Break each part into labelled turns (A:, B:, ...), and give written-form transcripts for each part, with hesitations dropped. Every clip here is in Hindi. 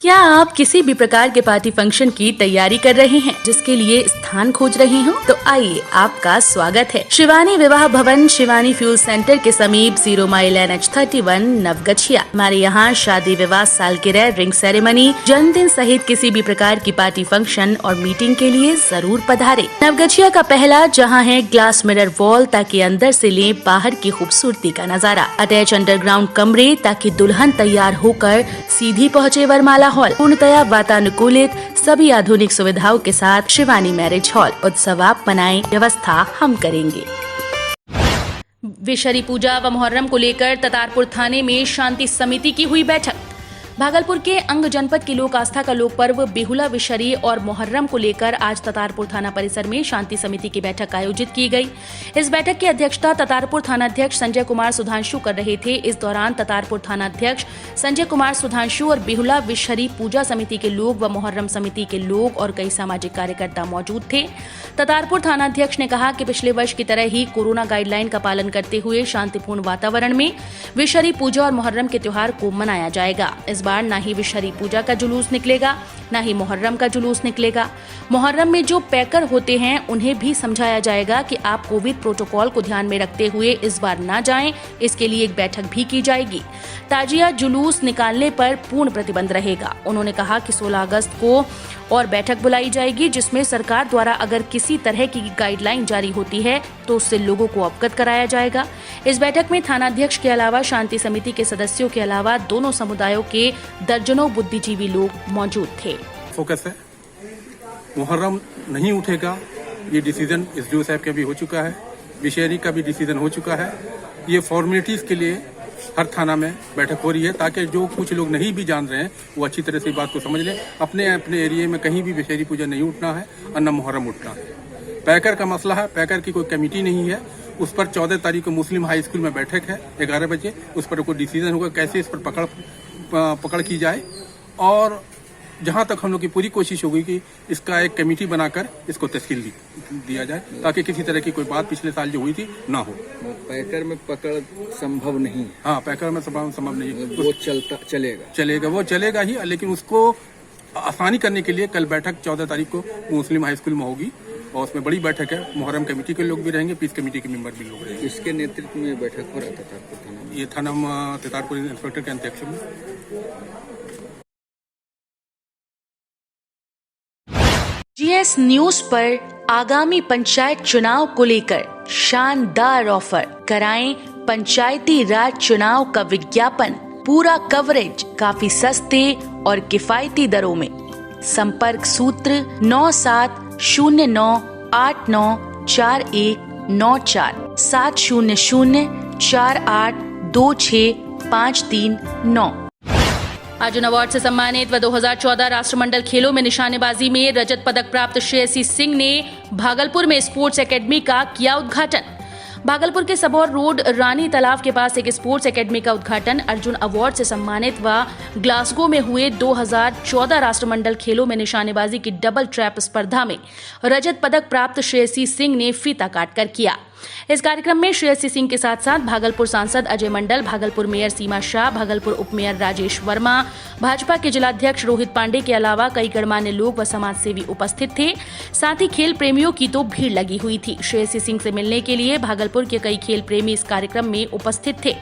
A: क्या आप किसी भी प्रकार के पार्टी फंक्शन की तैयारी कर रहे हैं, जिसके लिए स्थान खोज रहे हो? तो आइए, आपका स्वागत है शिवानी विवाह भवन, शिवानी फ्यूल सेंटर के समीप 0 माइल NH31 नवगछिया। हमारे यहाँ शादी, विवाह, सालगिरह, रिंग सेरेमनी, जन्मदिन सहित किसी भी प्रकार की पार्टी फंक्शन और मीटिंग के लिए जरूर पधारे। नवगछिया का पहला जहाँ है ग्लास मिरर वॉल, ताकि अंदर से ले बाहर की खूबसूरती का नजारा। अटैच अंडरग्राउंड कमरे, ताकि दुल्हन तैयार होकर सीधी पहुँचे वरमाला हॉल। पूर्णतया वातानुकूलित, सभी आधुनिक सुविधाओं के साथ शिवानी मैरिज हॉल। उत्सव आप मनाएं, व्यवस्था हम करेंगे। विशहरी पूजा व मुहर्रम को लेकर ततारपुर थाने में शांति समिति की हुई बैठक। भागलपुर के अंग जनपद की लोक आस्था का लोक पर्व बिहुला, विशहरी और मुहर्रम को लेकर आज ततारपुर थाना परिसर में शांति समिति की बैठक आयोजित की गई। इस बैठक की अध्यक्षता ततारपुर थानाध्यक्ष संजय कुमार सुधांशु कर रहे थे। इस दौरान ततारपुर थानाध्यक्ष संजय कुमार सुधांशु और बिहुला, विशहरी पूजा समिति के लोग व मुहर्रम समिति के लोग और कई सामाजिक कार्यकर्ता मौजूद थे। ततारपुर थानाध्यक्ष ने कहा कि पिछले वर्ष की तरह ही कोरोना गाइडलाइन का पालन करते हुए शांतिपूर्ण वातावरण में विशहरी पूजा और मुहर्रम के त्योहार को मनाया जाएगा। इस बार न ही विशहरी पूजा का जुलूस निकलेगा, न ही मुहर्रम का जुलूस निकलेगा। मुहर्रम में जो पैकर होते हैं उन्हें भी समझाया जाएगा कि आप कोविड प्रोटोकॉल को ध्यान में रखते हुए इस बार न जाएं। इसके लिए एक बैठक भी की जाएगी। ताजिया जुलूस निकालने पर पूर्ण प्रतिबंध रहेगा। उन्होंने कहा कि 16 अगस्त को और बैठक बुलाई जाएगी, जिसमें सरकार द्वारा अगर किसी तरह की गाइडलाइन जारी होती है तो उससे लोगों को अवगत कराया जाएगा। इस बैठक में थानाध्यक्ष के अलावा शांति समिति के सदस्यों के अलावा दोनों समुदायों के दर्जनों बुद्धिजीवी लोग मौजूद थे।
B: फोकस है, मुहर्रम नहीं उठेगा, ये डिसीजन SDO साहब का भी हो चुका है, विशहरी का भी डिसीजन हो चुका है। ये फॉर्मेलिटीज के लिए हर थाना में बैठक हो रही है, ताकि जो कुछ लोग नहीं भी जान रहे हैं वो अच्छी तरह से बात को समझ लें। अपने अपने एरिया में कहीं भी विशहरी पूजा नहीं उठना है और न मुहर्रम उठना है। पैकर का मसला है, पैकर की कोई कमेटी नहीं है। उस पर 14 तारीख को मुस्लिम हाई स्कूल में बैठक है 11 बजे। उस पर कोई डिसीजन होगा कैसे इस पर पकड़ की जाए। और जहां तक हम लोग की पूरी कोशिश होगी कि इसका एक कमेटी बनाकर इसको तस्कील दिया जाए, ताकि किसी तरह की कोई बात पिछले साल जो हुई थी ना हो।
C: पैकर में पकड़ संभव नहीं।
B: हाँ, पैकर में संभव नहीं।
C: वो चलेगा
B: वो चलेगा ही, लेकिन उसको आसानी करने के लिए कल बैठक 14 तारीख को मुस्लिम हाई स्कूल में होगी और उसमें बड़ी बैठक है। मुहर्रम कमेटी के लोग भी रहेंगे, पीस कमेटी के मेंबर भी लोग रहेंगे।
C: इसके नेतृत्व में बैठक हो रहा था
B: ये थाना ततारपुर इंस्पेक्टर के अध्यक्ष में।
A: GS न्यूज पर आगामी पंचायत चुनाव को लेकर शानदार ऑफर। कराएं पंचायती राज चुनाव का विज्ञापन, पूरा कवरेज काफी सस्ते और किफायती दरों में। संपर्क सूत्र 9709894194 700482653 अर्जुन अवार्ड से सम्मानित व 2014 राष्ट्रमंडल खेलों में निशानेबाजी में रजत पदक प्राप्त श्रेयसी सिंह ने भागलपुर में स्पोर्ट्स एकेडमी का किया उद्घाटन। भागलपुर के सबौर रोड रानी तालाब के पास एक स्पोर्ट्स एकेडमी का उद्घाटन अर्जुन अवार्ड से सम्मानित व ग्लासगो में हुए 2014 राष्ट्रमंडल खेलों में निशानेबाजी की डबल ट्रैप स्पर्धा में रजत पदक प्राप्त श्रेयसी सिंह ने फीता काटकर किया। इस कार्यक्रम में श्रेयसी सिंह के साथ साथ भागलपुर सांसद अजय मंडल, भागलपुर मेयर सीमा शाह, भागलपुर उप मेयर राजेश वर्मा, भाजपा के जिलाध्यक्ष रोहित पांडे के अलावा कई गणमान्य लोग व समाजसेवी उपस्थित थे। साथ ही खेल प्रेमियों की तो भीड़ लगी हुई थी। श्रेयसी सिंह से मिलने के लिए भागलपुर के कई खेल प्रेमी इस कार्यक्रम में उपस्थित थे।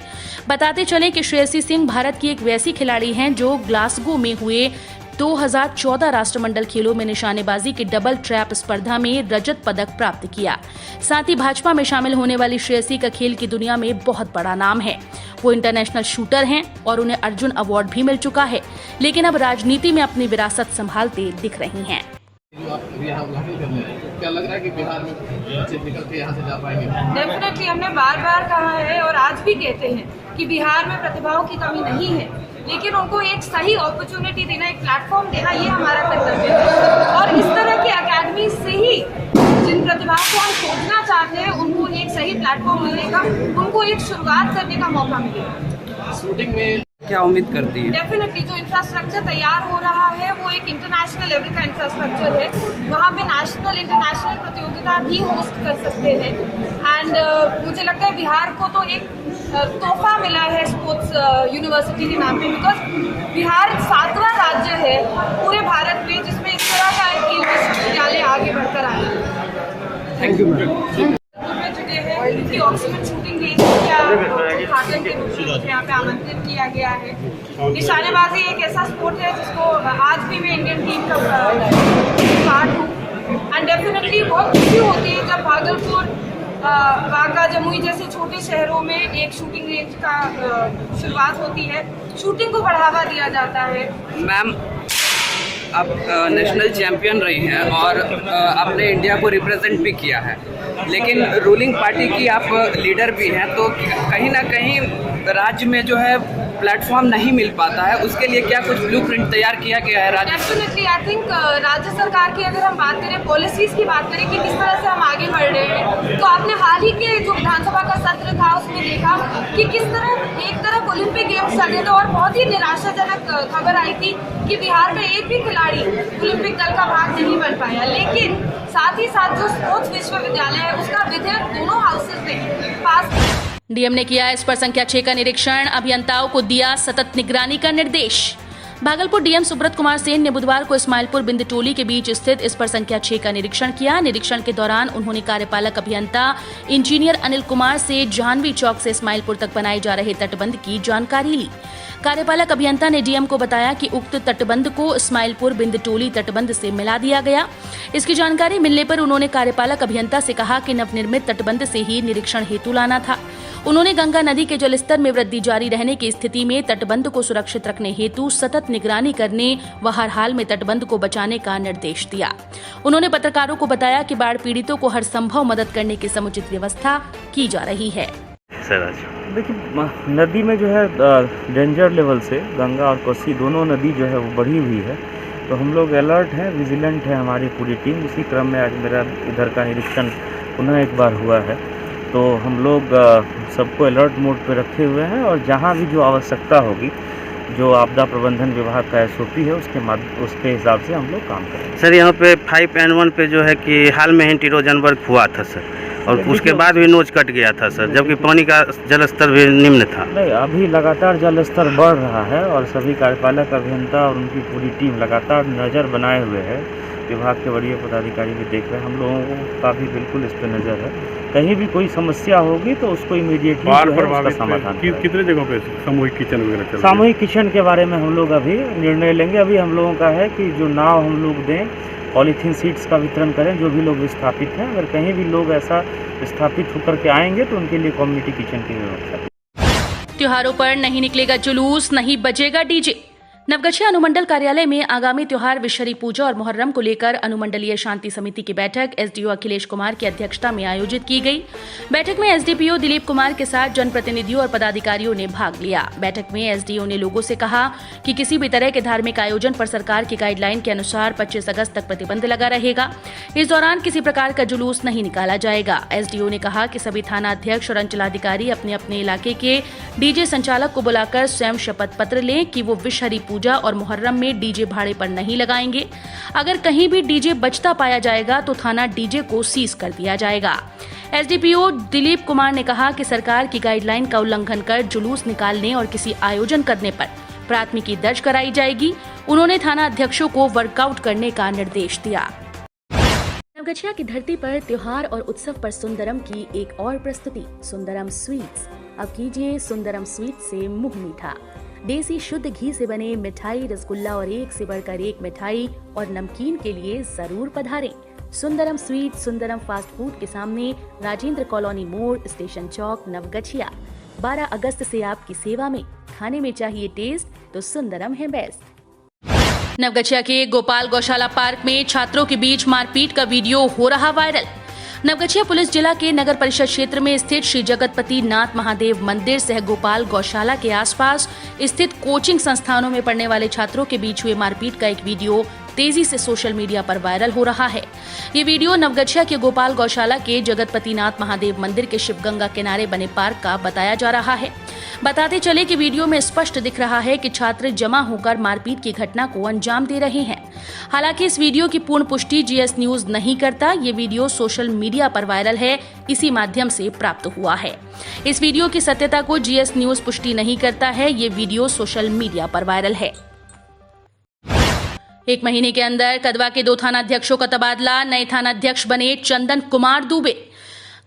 A: बताते चले कि श्रेयसी सिंह भारत की एक वैसी खिलाड़ी हैं जो ग्लासगो में हुए 2014 राष्ट्रमंडल खेलों में निशानेबाजी की डबल ट्रैप स्पर्धा में रजत पदक प्राप्त किया। साथ ही भाजपा में शामिल होने वाली श्रेयसी का खेल की दुनिया में बहुत बड़ा नाम है। वो इंटरनेशनल शूटर हैं और उन्हें अर्जुन अवार्ड भी मिल चुका है, लेकिन अब राजनीति में अपनी विरासत संभालते दिख रही हैं।
D: क्या लग रहा है कि बिहार में बच्चे निकल के यहाँ से जा पाएंगे?
E: डेफिनेटली हमने बार बार कहा है और आज भी कहते हैं कि बिहार में प्रतिभाओं की कमी नहीं है, लेकिन उनको एक सही अपॉर्चुनिटी देना, एक प्लेटफॉर्म देना, ये हमारा कर्तव्य है। और इस तरह की अकेडमी से ही जिन प्रतिभाओं को हम खोजना चाहते हैं उनको एक सही प्लेटफॉर्म मिलेगा, उनको एक शुरुआत करने का मौका मिलेगा।
D: शूटिंग में
C: क्या उम्मीद करती है?
E: डेफिनेटली जो इंफ्रास्ट्रक्चर तैयार हो रहा है वो एक इंटरनेशनल लेवल का इंफ्रास्ट्रक्चर है। वहाँ पे नेशनल इंटरनेशनल प्रतियोगिता भी होस्ट कर सकते हैं। एंड मुझे लगता है बिहार को तो एक तोहफा मिला है स्पोर्ट्स यूनिवर्सिटी के नाम पे, बिकॉज बिहार 7वां राज्य है
D: थैंक यू मैम।
E: में जुटे हैं इनकी ऑक्सीजन शूटिंग रेंज का उद्घाटन के रूप में यहाँ पे आमंत्रित किया गया है। निशानेबाजी एक ऐसा स्पोर्ट है जिसको आज भी मैं इंडियन टीम का पार्ट हूँ एंड डेफिनेटली बहुत खुशी होती है जब भागलपुर बांका जमुई जैसे छोटे शहरों में एक शूटिंग रेंज का शुरुआत होती है, शूटिंग को बढ़ावा दिया जाता है।
C: मैम, आप नेशनल चैंपियन रही हैं और आपने इंडिया को रिप्रेजेंट भी किया है, लेकिन रूलिंग पार्टी की आप लीडर भी हैं, तो कहीं ना कहीं राज्य में जो है प्लेटफॉर्म नहीं मिल पाता है, उसके लिए क्या कुछ ब्लूप्रिंट तैयार किया गया है राज्य?
E: डेफिनेटली आई थिंक राज्य सरकार की अगर हम बात करें, पॉलिसीज की बात करें कि किस तरह से हम आगे बढ़ रहे हैं, तो आपने हाल ही के जो विधानसभा का सत्र था उसमें देखा कि किस तरह एक तरफ ओलंपिक गेम्स चल रहे थे और बहुत ही निराशाजनक खबर आई थी कि बिहार का एक भी खिलाड़ी ओलंपिक दल का भाग नहीं बन पाया। लेकिन साथ ही साथ जो स्पोर्ट्स विश्वविद्यालय है उसका विधेयक दोनों हाउसेज ने पास।
A: डीएम ने किया इस पर संख्या 6 का निरीक्षण, अभियंताओं को दिया सतत निगरानी का निर्देश। भागलपुर डीएम सुब्रत कुमार सेन ने बुधवार को इस्माइलपुर बिंदटोली के बीच स्थित इस पर संख्या 6 का निरीक्षण किया। निरीक्षण के दौरान उन्होंने कार्यपालक अभियंता इंजीनियर अनिल कुमार से जाह्नवी चौक से इस्माइलपुर तक बनाए जा रहे तटबंध की जानकारी ली। कार्यपालक अभियंता ने डीएम को बताया कि उक्त तटबंध को इस्माइलपुर बिंदटोली तटबंध से मिला दिया गया। इसकी जानकारी मिलने पर उन्होंने कार्यपालक अभियंता से कहा कि नवनिर्मित तटबंध से ही निरीक्षण हेतु लाना था। उन्होंने गंगा नदी के जलस्तर में वृद्धि जारी रहने की स्थिति में तटबंध को सुरक्षित रखने हेतु सतत निगरानी करने व हर हाल में तटबंध को बचाने का निर्देश दिया। उन्होंने पत्रकारों को बताया कि बाढ़ पीड़ितों को हर संभव मदद करने की समुचित व्यवस्था की जा रही है।
F: देखिए, नदी में जो है डेंजर लेवल से गंगा और कोसी दोनों नदी जो है वो बढ़ी हुई है, तो हम लोग अलर्ट हैं, विजिलेंट है हमारी पूरी टीम। इसी क्रम में आज मेरा इधर का निरीक्षण पुनः एक बार हुआ है, तो हम लोग सबको अलर्ट मोड पे रखे हुए हैं और जहाँ भी जो आवश्यकता होगी, जो आपदा प्रबंधन विभाग का एसओपी है उसके हिसाब से हम लोग काम करेंगे।
G: सर, यहाँ पे 5N1 पे जो है कि हाल में ही टिरोजन वर्क हुआ था सर, और उसके बाद भी नोच कट गया था सर, जबकि पानी का जलस्तर भी निम्न था।
F: नहीं, अभी लगातार जलस्तर बढ़ रहा है और सभी कार्यपालक अभियंता और उनकी पूरी टीम लगातार नज़र बनाए हुए है। विभाग के वरीय पदाधिकारी भी देख रहे हैं, हम लोगों का भी बिल्कुल इस पर नज़र है। कहीं भी कोई समस्या होगी तो उसको इमीडिएटली उसका समाधान।
B: कितने जगहों पे सामूहिक किचन वगैरह?
F: सामूहिक किचन के बारे में हम लोग अभी निर्णय लेंगे। अभी हम लोगों का है कि जो नाव हम लोग दें, पॉलीथीन सीट्स का वितरण करें जो भी लोग विस्थापित हैं। अगर कहीं भी लोग ऐसा विस्थापित होकर के आएंगे तो उनके लिए कम्युनिटी किचन की व्यवस्था।
A: त्योहारों पर नहीं निकलेगा जुलूस, नहीं बजेगा डीजे। नवगछिया अनुमंडल कार्यालय में आगामी त्योहार विषहरी पूजा और मुहर्रम को लेकर अनुमंडलीय शांति समिति की बैठक एसडीओ अखिलेश कुमार की अध्यक्षता में आयोजित की गई। बैठक में एसडीपीओ दिलीप कुमार के साथ जनप्रतिनिधियों और पदाधिकारियों ने भाग लिया। बैठक में एसडीओ ने लोगों से कहा कि किसी भी तरह के धार्मिक आयोजन पर सरकार की गाइडलाइन के अनुसार 25 अगस्त तक प्रतिबंध लगा रहेगा। इस दौरान किसी प्रकार का जुलूस नहीं निकाला जाएगा। एसडीओ ने कहा कि सभी थाना अध्यक्ष और अंचलाधिकारी अपने अपने इलाके के डीजे संचालक को बुलाकर स्वयं शपथ पत्र लें कि वो विषहरी पूजा और मुहर्रम में डीजे भाड़े पर नहीं लगाएंगे। अगर कहीं भी डीजे बजता पाया जाएगा तो थाना डीजे को सीज कर दिया जाएगा। एसडीपीओ दिलीप कुमार ने कहा कि सरकार की गाइडलाइन का उल्लंघन कर जुलूस निकालने और किसी आयोजन करने पर प्राथमिकी दर्ज कराई जाएगी। उन्होंने थाना अध्यक्षों को वर्कआउट करने का निर्देश दिया। नवगछिया की धरती पर त्योहार और उत्सव पर सुंदरम की एक और प्रस्तुति, सुंदरम स्वीट्स। अब कीजिए सुंदरम स्वीट से मुंह मीठा। देसी शुद्ध घी से बने मिठाई, रसगुल्ला और एक से बढ़कर एक मिठाई और नमकीन के लिए जरूर पधारें। Sundaram sweet Sundaram fast food के सामने, राजेंद्र कॉलोनी मोड़, स्टेशन चौक, नवगछिया। 12 अगस्त से आपकी सेवा में। खाने में चाहिए टेस्ट तो सुंदरम है बेस्ट। नवगछिया के गोपाल गौशाला पार्क में छात्रों के बीच मारपीट का वीडियो हो रहा वायरल। नवगछिया पुलिस जिला के नगर परिषद क्षेत्र में स्थित श्री जगतपति नाथ महादेव मंदिर सह गोपाल गौशाला के आसपास स्थित कोचिंग संस्थानों में पढ़ने वाले छात्रों के बीच हुए मारपीट का एक वीडियो तेजी से सोशल मीडिया पर वायरल हो रहा है। ये वीडियो नवगछिया के गोपाल गौशाला के जगतपति नाथ महादेव मंदिर के शिवगंगा किनारे बने पार्क का बताया जा रहा है। बताते चले कि वीडियो में स्पष्ट दिख रहा है कि छात्र जमा होकर मारपीट की घटना को अंजाम दे रहे हैं। हालांकि इस वीडियो की पूर्ण पुष्टि जीएस न्यूज नहीं करता। ये वीडियो सोशल मीडिया पर वायरल है, इसी माध्यम से प्राप्त हुआ है। इस वीडियो की सत्यता को जीएस न्यूज पुष्टि नहीं करता है। ये वीडियो सोशल मीडिया पर वायरल है। एक महीने के अंदर कदवा के 2 थानाध्यक्षों का तबादला, नए थानाध्यक्ष बने चंदन कुमार दुबे।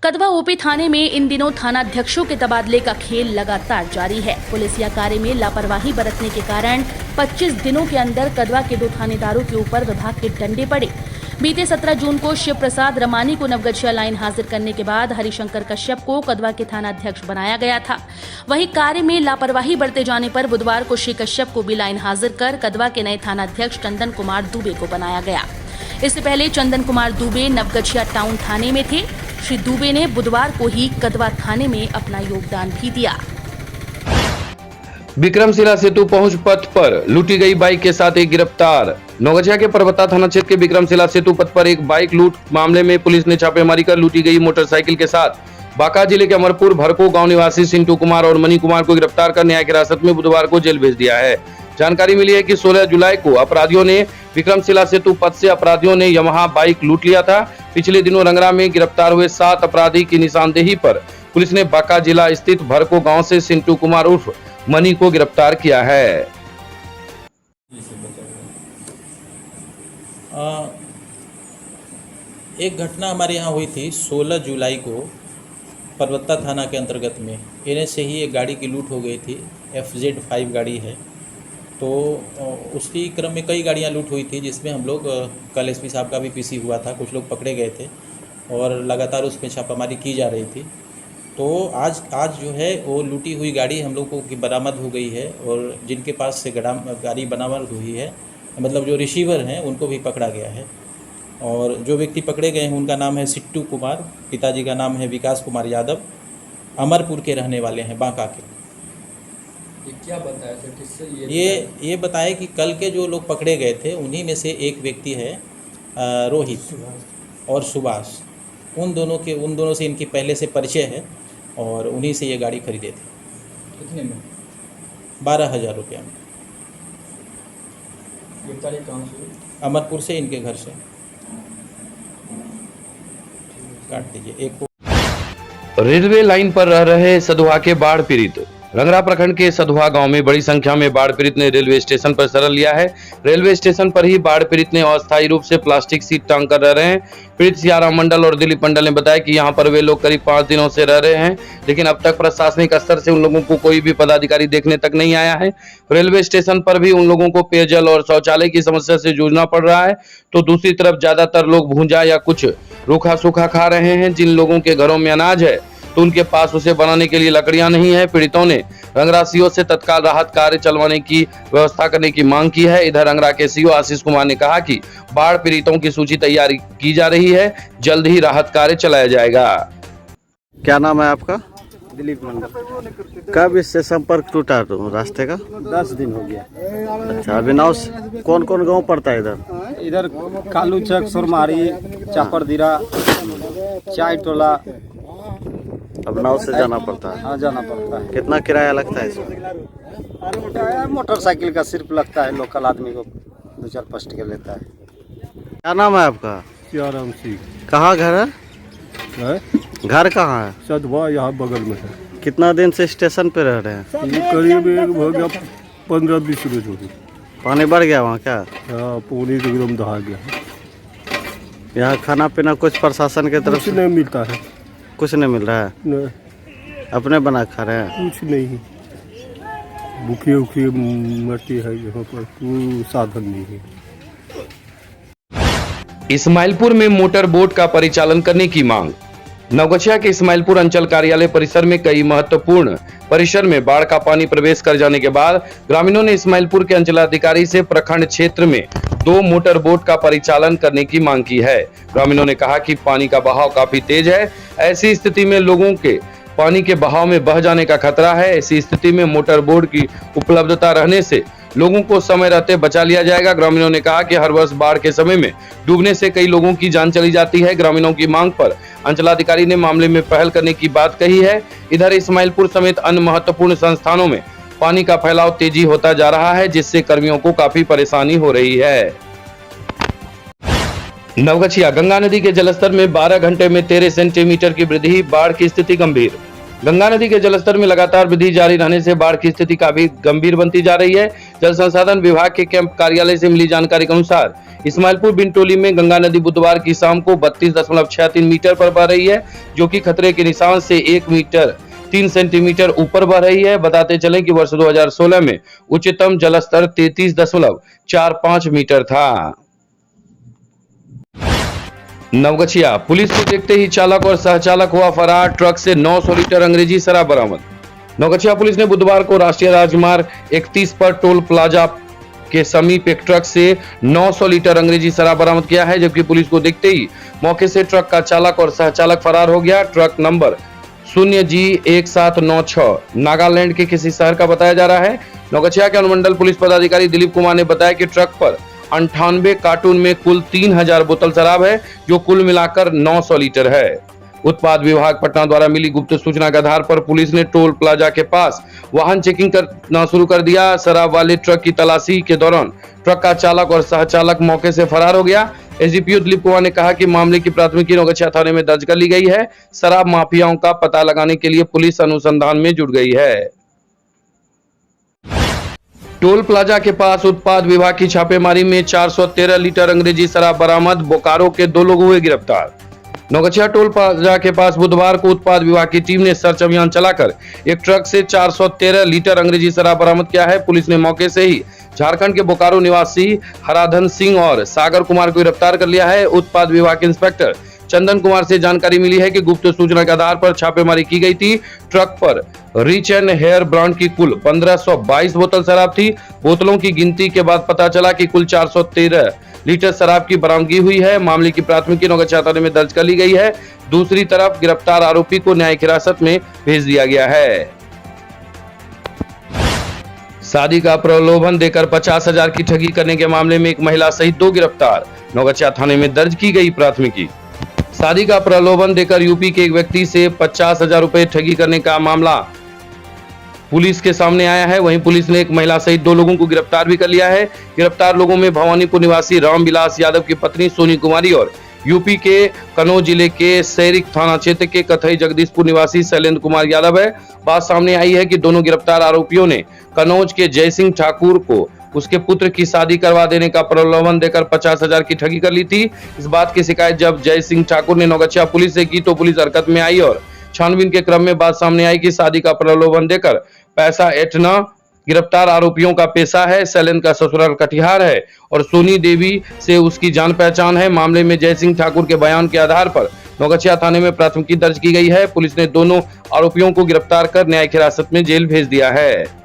A: कदवा ओपी थाने में इन दिनों थानाध्यक्षों के तबादले का खेल लगातार जारी है। पुलिसिया कार्य में लापरवाही बरतने के कारण 25 दिनों के अंदर कदवा के 2 थानेदारों के ऊपर विभाग के डंडे पड़े। बीते 17 जून को शिव प्रसाद रमानी को नवगछिया लाइन हाजिर करने के बाद हरिशंकर कश्यप को कदवा के थानाध्यक्ष बनाया गया था। वहीं कार्य में लापरवाही बरते जाने पर बुधवार को श्री कश्यप को भी लाइन हाजिर कर कदवा के नए थानाध्यक्ष चंदन कुमार दुबे को बनाया गया। इससे पहले चंदन कुमार दुबे नवगछिया टाउन थाने में थे। श्री दुबे ने बुधवार को ही कदवा थाने में अपना योगदान भी दिया।
H: विक्रमशिला सेतु पहुंच पथ पर लूटी गई बाइक के साथ एक गिरफ्तार। नवगछिया के परबत्ता थाना क्षेत्र के विक्रमशिला सेतु पथ पर एक बाइक लूट मामले में पुलिस ने छापेमारी कर लूटी गई मोटरसाइकिल के साथ बांका जिले के अमरपुर भरको गांव निवासी सिंटू कुमार और मनी कुमार को गिरफ्तार कर न्यायिक हिरासत में बुधवार को जेल भेज दिया है। जानकारी मिली है कि 16 जुलाई को अपराधियों ने विक्रमशिला सेतु पथ से अपराधियों ने यमाहा बाइक लूट लिया था। पिछले दिनों रंगरा में गिरफ्तार हुए 7 अपराधी की निशानदेही पर पुलिस ने बांका जिला स्थित भरको गांव से सिंटू कुमार उर्फ मनी को गिरफ्तार किया है।
I: एक घटना हमारे यहाँ हुई थी 16 जुलाई को परबत्ता थाना के अंतर्गत में। इन्हें से ही एक गाड़ी की लूट हो गई थी। FZ5 गाड़ी है। तो उसी क्रम में कई गाड़ियाँ लूट हुई थी, जिसमें हम लोग कल SP साहब का भी PC हुआ था। कुछ लोग पकड़े गए थे और लगातार उसमें छापामारी की जा रही थी। तो आज जो है वो लूटी हुई गाड़ी हम लोगों की बरामद हो गई है और जिनके पास से गाड़ी बरामद हुई है, मतलब जो रिसीवर हैं, उनको भी पकड़ा गया है। और जो व्यक्ति पकड़े गए हैं उनका नाम है सिट्टू कुमार, पिताजी का नाम है विकास कुमार यादव, अमरपुर के रहने वाले हैं, बांका के।
D: ये क्या बताया सर, किससे
I: ये बताया कि कल के जो लोग पकड़े गए थे उन्हीं में से एक व्यक्ति है रोहित और सुभाष। उन दोनों से इनकी पहले से परिचय है और उन्हीं से ये गाड़ी खरीदे थे।
D: कितने में?
I: 12,000 रुपया में।
D: गिरफ्तारी कहाँ से?
I: अमरपुर से, इनके घर से। काट दीजिए एक।
H: रेलवे लाइन पर रह रहे सधुआ के बाढ़ पीड़ित। रंगरा प्रखंड के सधुआ गांव में बड़ी संख्या में बाढ़ पीड़ित ने रेलवे स्टेशन पर शरण लिया है। रेलवे स्टेशन पर ही बाढ़ पीड़ित ने अस्थायी रूप से प्लास्टिक सीट टांग कर रह रहे हैं। पीड़ित सियाराम मंडल और दिलीप मंडल ने बताया कि यहां पर वे लोग करीब 5 दिनों से रह रहे हैं, लेकिन अब तक प्रशासनिक स्तर से उन लोगों को कोई भी पदाधिकारी देखने तक नहीं आया है। रेलवे स्टेशन पर भी उन लोगों को पेयजल और शौचालय की समस्या से जूझना पड़ रहा है। तो दूसरी तरफ ज्यादातर लोग भूंजा या कुछ रूखा सूखा खा रहे हैं। जिन लोगों के घरों में अनाज है तो उनके पास उसे बनाने के लिए लकड़ियां नहीं है। पीड़ितों ने रंगरा सीओ से तत्काल राहत कार्य चलवाने की व्यवस्था करने की मांग की है। इधर रंगरा के सीओ आशीष कुमार ने कहा कि बाढ़ पीड़ितों की सूची तैयारी की जा रही है, जल्द ही राहत कार्य चलाया जाएगा।
G: क्या नाम है आपका?
J: दिलीप मंडल।
G: कब इससे संपर्क टूटा रास्ते का?
J: 10 दिन हो गया।
G: अच्छा, अभी नाव से कौन कौन गांव पड़ता है इधर?
J: इधर कालू चक, सुरमारी, चापरदीरा, चाय टोला।
G: अब नाव से जाना पड़ता है?
J: हाँ, जाना पड़ता है।
G: कितना किराया लगता है इसमें?
J: मोटरसाइकिल का सिर्फ लगता है, लोकल आदमी को 2-4-5 टके लेता है।
G: क्या नाम है आपका?
J: सियाराम सिंह।
G: कहाँ घर है? घर कहाँ है?
J: सधुआ, यहाँ बगल में है।
G: कितना दिन से स्टेशन पे रह रहे हैं?
J: ये करीब हो गया 15-20 रोज हो गई।
G: पानी बढ़ गया वहाँ क्या?
J: हाँ, पानी तो एकदम दहा गया।
G: यहाँ खाना पीना कुछ प्रशासन की तरफ से
J: नहीं मिलता है।
G: कुछ नहीं मिल रहा है?
J: नहीं।
G: अपने बना खा रहे हैं?
J: कुछ नहीं, भूखी मरती है यहाँ पर, कोई साधन नहीं है।
H: इस्माइलपुर में मोटर बोट का परिचालन करने की मांग। नवगछिया के इस्माइलपुर अंचल कार्यालय परिसर में कई महत्वपूर्ण परिसर में बाढ़ का पानी प्रवेश कर जाने के बाद ग्रामीणों ने इस्माइलपुर के अंचलाधिकारी से प्रखंड क्षेत्र में 2 मोटर बोट का परिचालन करने की मांग की है। ग्रामीणों ने कहा कि पानी का बहाव काफी तेज है। ऐसी स्थिति में लोगों के पानी के बहाव में बह जाने का खतरा है। ऐसी स्थिति में मोटर बोट की उपलब्धता रहने से लोगों को समय रहते बचा लिया जाएगा। ग्रामीणों ने कहा कि हर वर्ष बाढ़ के समय में डूबने से कई लोगों की जान चली जाती है। ग्रामीणों की मांग पर अंचलाधिकारी ने मामले में पहल करने की बात कही है। इधर इस्माइलपुर समेत अन्य महत्वपूर्ण संस्थानों में पानी का फैलाव तेजी होता जा रहा है, जिससे कर्मियों को काफी परेशानी हो रही है। नवगछिया गंगा नदी के जलस्तर में 12 घंटे में 13 सेंटीमीटर की वृद्धि, बाढ़ की स्थिति गंभीर। गंगा नदी के जलस्तर में लगातार वृद्धि जारी रहने से बाढ़ की स्थिति काफी गंभीर बनती जा रही है। जल संसाधन विभाग के कैंप कार्यालय से मिली जानकारी के अनुसार इस्माइलपुर बिनटोली में गंगा नदी बुधवार की शाम को 32.63 मीटर पर बह रही है, जो कि खतरे के निशान से 1 मीटर 3 सेंटीमीटर ऊपर बह रही है। बताते चलें कि वर्ष 2016 में उच्चतम जलस्तर 33.45 मीटर था। नवगछिया पुलिस को देखते ही चालक और सहचालक हुआ फरार, ट्रक से 900 लीटर अंग्रेजी शराब बरामद। नवगछिया पुलिस ने बुधवार को राष्ट्रीय राजमार्ग 31 पर टोल प्लाजा के समीप एक ट्रक से 900 लीटर अंग्रेजी शराब बरामद किया है, जबकि पुलिस को देखते ही मौके से ट्रक का चालक और सहचालक फरार हो गया। ट्रक नंबर 0G1796 नागालैंड के किसी शहर का बताया जा रहा है। नवगछिया के अनुमंडल पुलिस पदाधिकारी दिलीप कुमार ने बताया कि ट्रक पर 98 कार्टून में कुल 3000 बोतल शराब है, जो कुल मिलाकर 900 लीटर है। उत्पाद विभाग पटना द्वारा मिली गुप्त सूचना के आधार पर पुलिस ने टोल प्लाजा के पास वाहन चेकिंग करना शुरू कर दिया। शराब वाले ट्रक की तलाशी के दौरान ट्रक का चालक और सहचालक मौके से फरार हो गया। एसडीपीओ दिलीप कुमार ने कहा कि मामले की प्राथमिकी नवगछिया थाने में दर्ज कर ली गई है। शराब माफियाओं का पता लगाने के लिए पुलिस अनुसंधान में जुट गई है। टोल प्लाजा के पास उत्पाद विभाग की छापेमारी में 413 लीटर अंग्रेजी शराब बरामद, बोकारो के 2 लोग हुए गिरफ्तार। नवगछिया टोल प्लाजा के पास बुधवार को उत्पाद विभाग की टीम ने सर्च अभियान चलाकर एक ट्रक से 413 लीटर अंग्रेजी शराब बरामद किया है। पुलिस ने मौके से ही झारखंड के बोकारो निवासी हराधन सिंह और सागर कुमार को गिरफ्तार कर लिया है। उत्पाद विभाग के इंस्पेक्टर चंदन कुमार से जानकारी मिली है कि गुप्त सूचना के आधार पर छापेमारी की गई थी। ट्रक पर रिच एंड हेयर ब्रांड की कुल 1522 बोतल शराब थी। बोतलों की गिनती के बाद पता चला कि कुल 413 लीटर शराब की बरामदगी हुई है। मामले की प्राथमिकी नवगछिया थाने में दर्ज कर ली गई है। दूसरी तरफ गिरफ्तार आरोपी को न्यायिक हिरासत में भेज दिया गया है। शादी का प्रलोभन देकर 50,000 की ठगी करने के मामले में एक महिला सहित 2 गिरफ्तार, नवगछिया थाने में दर्ज की गई प्राथमिकी। शादी का प्रलोभन देकर यूपी के एक व्यक्ति से 50,000 रुपए ठगी करने का मामला पुलिस के सामने आया है। वहीं पुलिस ने एक महिला सहित 2 लोगों को गिरफ्तार भी कर लिया है। गिरफ्तार लोगों में भवानीपुर निवासी रामविलास यादव की पत्नी सोनी कुमारी और यूपी के कनौज जिले के सैरिक थाना क्षेत्र के कथई जगदीशपुर निवासी शैलेंद्र कुमार यादव है। बात सामने आई है कि दोनों गिरफ्तार आरोपियों ने कनौज के जयसिंह ठाकुर को उसके पुत्र की शादी करवा देने का प्रलोभन देकर 50,000 की ठगी कर ली थी। इस बात की शिकायत जब जयसिंह ठाकुर ने नवगछिया पुलिस से की तो पुलिस हरकत में आई और छानबीन के क्रम में बात सामने आई कि शादी का प्रलोभन देकर पैसा ऐंठना गिरफ्तार आरोपियों का पेशा है। शैलेंद्र का ससुराल कटिहार है और सोनी देवी से उसकी जान पहचान है। मामले में जयसिंह ठाकुर के बयान के आधार पर नवगछिया थाने में प्राथमिकी दर्ज की गई है। पुलिस ने दोनों आरोपियों को गिरफ्तार कर न्यायिक हिरासत में जेल भेज दिया है।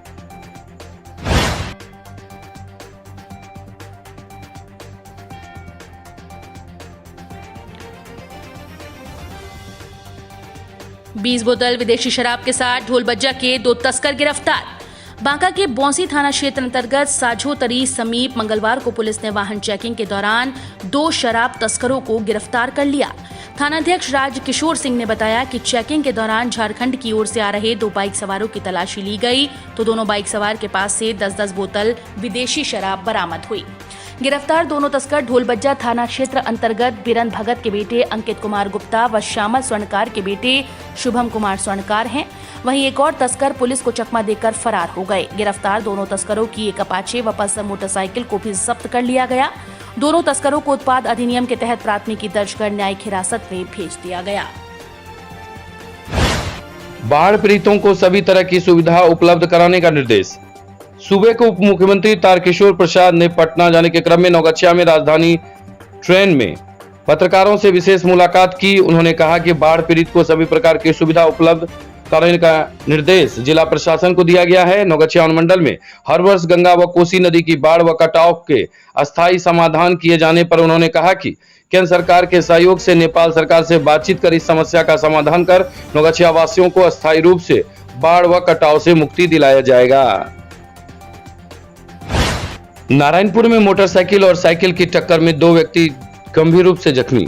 A: बीस बोतल विदेशी शराब के साथ ढोलबज्जा के 2 तस्कर गिरफ्तार। बांका के बौंसी थाना क्षेत्र अंतर्गत साझोतरी समीप मंगलवार को पुलिस ने वाहन चेकिंग के दौरान 2 शराब तस्करों को गिरफ्तार कर लिया। थानाध्यक्ष राजकिशोर सिंह ने बताया कि चेकिंग के दौरान झारखंड की ओर से आ रहे 2 बाइक सवारों की तलाशी ली गई तो दोनों बाइक सवार के पास से 10-10 बोतल विदेशी शराब बरामद हुई। गिरफ्तार दोनों तस्कर ढोलबज्जा थाना क्षेत्र अंतर्गत बिरन भगत के बेटे अंकित कुमार गुप्ता व श्यामल स्वर्णकार के बेटे शुभम कुमार स्वर्णकार हैं। वहीं एक और तस्कर पुलिस को चकमा देकर फरार हो गए। गिरफ्तार दोनों तस्करों की एक अपाचे व पल्सर मोटरसाइकिल को भी जब्त कर लिया गया। दोनों तस्करों को उत्पाद अधिनियम के तहत प्राथमिकी दर्ज कर न्यायिक हिरासत में भेज दिया गया।
H: बाढ़ पीड़ितों को सभी तरह की सुविधा उपलब्ध कराने का निर्देश। सूबे के उप मुख्यमंत्री तारकिशोर प्रसाद ने पटना जाने के क्रम में नवगछिया में राजधानी ट्रेन में पत्रकारों से विशेष मुलाकात की। उन्होंने कहा कि बाढ़ पीड़ित को सभी प्रकार की सुविधा उपलब्ध कराने का निर्देश जिला प्रशासन को दिया गया है। नवगछिया अनुमंडल में हर वर्ष गंगा व कोसी नदी की बाढ़ व कटाव के अस्थायी समाधान किए जाने पर उन्होंने कहा कि केंद्र सरकार के सहयोग से नेपाल सरकार से बातचीत कर इस समस्या का समाधान कर नवगछिया वासियों को अस्थायी रूप से बाढ़ व कटाव से मुक्ति दिलाया जाएगा। नारायणपुर में मोटरसाइकिल और साइकिल की टक्कर में 2 व्यक्ति गंभीर रूप से जख्मी।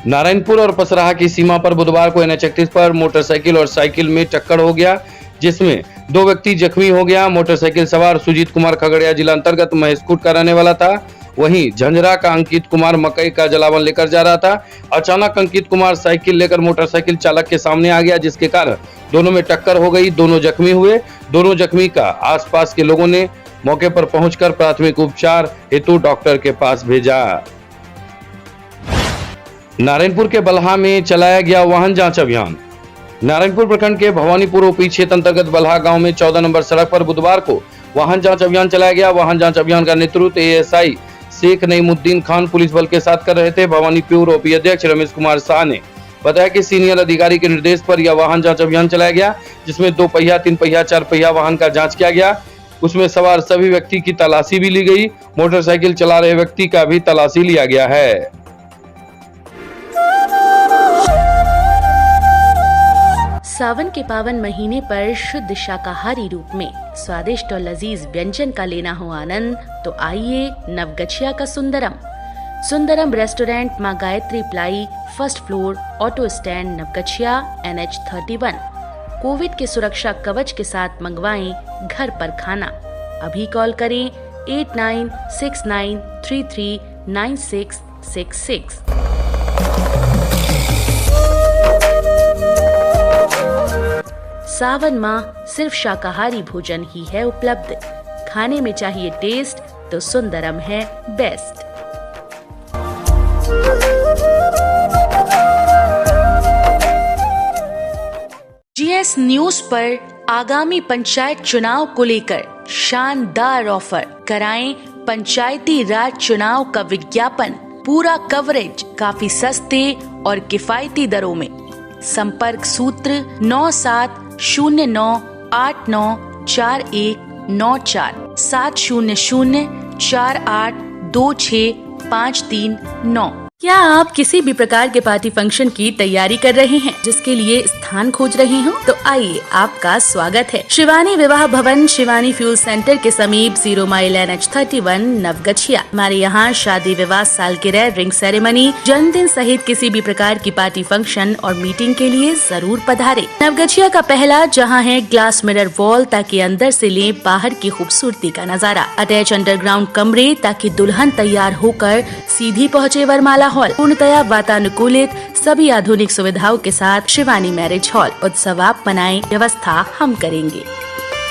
H: नारायणपुर और पसराहा की सीमा पर बुधवार को NH-31 पर मोटरसाइकिल और साइकिल में टक्कर हो गया, जिसमें 2 व्यक्ति जख्मी हो गया। मोटरसाइकिल सवार सुजीत कुमार खगड़िया जिला अंतर्गत महेशखुट का रहने वाला था। वहीं झंझरा का अंकित कुमार मकई का जलावन लेकर जा रहा था। अचानक अंकित कुमार साइकिल लेकर मोटरसाइकिल चालक के सामने आ गया, जिसके कारण दोनों में टक्कर हो गई। दोनों जख्मी हुए। दोनों जख्मी का आसपास के लोगों ने मौके पर पहुंचकर प्राथमिक उपचार हेतु डॉक्टर के पास भेजा। नारायणपुर के बल्हा में चलाया गया वाहन जांच अभियान। नारायणपुर प्रखंड के भवानीपुर ओपी क्षेत्र अंतर्गत बल्हा गांव में 14 नंबर सड़क पर बुधवार को वाहन जांच अभियान चलाया गया। वाहन जांच अभियान का नेतृत्व एएसआई शेख नईमुद्दीन खान पुलिस बल के साथ कर रहे थे। भवानीपुर ओपी अध्यक्ष रमेश कुमार शाह ने बताया कि सीनियर अधिकारी के निर्देश पर यह वाहन जांच अभियान चलाया गया, जिसमें 2 पहिया, 3 पहिया, 4 पहिया वाहन का जांच किया गया। उसमें सवार सभी व्यक्ति की तलाशी भी ली गई। मोटरसाइकिल चला रहे व्यक्ति का भी तलाशी लिया गया है।
A: सावन के पावन महीने पर शुद्ध शाकाहारी रूप में स्वादिष्ट और लजीज व्यंजन का लेना हो आनंद, तो आइए नवगछिया का Sundaram restaurant Maa Gayatri ply, first floor, auto stand, Naugachia, NH31। Covid के सुरक्षा कवच के साथ मंगवाएं घर पर खाना। अभी कॉल करें 8969339666। सावन माह सिर्फ शाकाहारी भोजन ही है उपलब्ध। खाने में चाहिए टेस्ट तो सुंदरम है बेस्ट। GS न्यूज पर आगामी पंचायत चुनाव को लेकर शानदार ऑफर। कराएं पंचायती राज चुनाव का विज्ञापन, पूरा कवरेज काफी सस्ते और किफायती दरों में। संपर्क सूत्र 9709894194 700482653 क्या आप किसी भी प्रकार के पार्टी फंक्शन की तैयारी कर रहे हैं, जिसके लिए स्थान खोज रहे हो? तो आइए, आपका स्वागत है शिवानी विवाह भवन, शिवानी फ्यूल सेंटर के समीप 0 माइल NH31 नवगछिया। हमारे यहाँ शादी, विवाह, सालगिरह, रिंग सेरेमनी, जन्मदिन सहित किसी भी प्रकार की पार्टी फंक्शन और मीटिंग के लिए जरूर पधारे। नवगछिया का पहला जहाँ है ग्लास मिरर वॉल, ताकि अंदर से ले बाहर की खूबसूरती का नजारा। अटैच अंडरग्राउंड कमरे, ताकि दुल्हन तैयार होकर सीधी पहुँचे वरमाला हॉल। पूर्णतया वातानुकूलित, सभी आधुनिक सुविधाओं के साथ शिवानी मैरिज हॉल। उत्सव आप मनाएं, व्यवस्था हम करेंगे।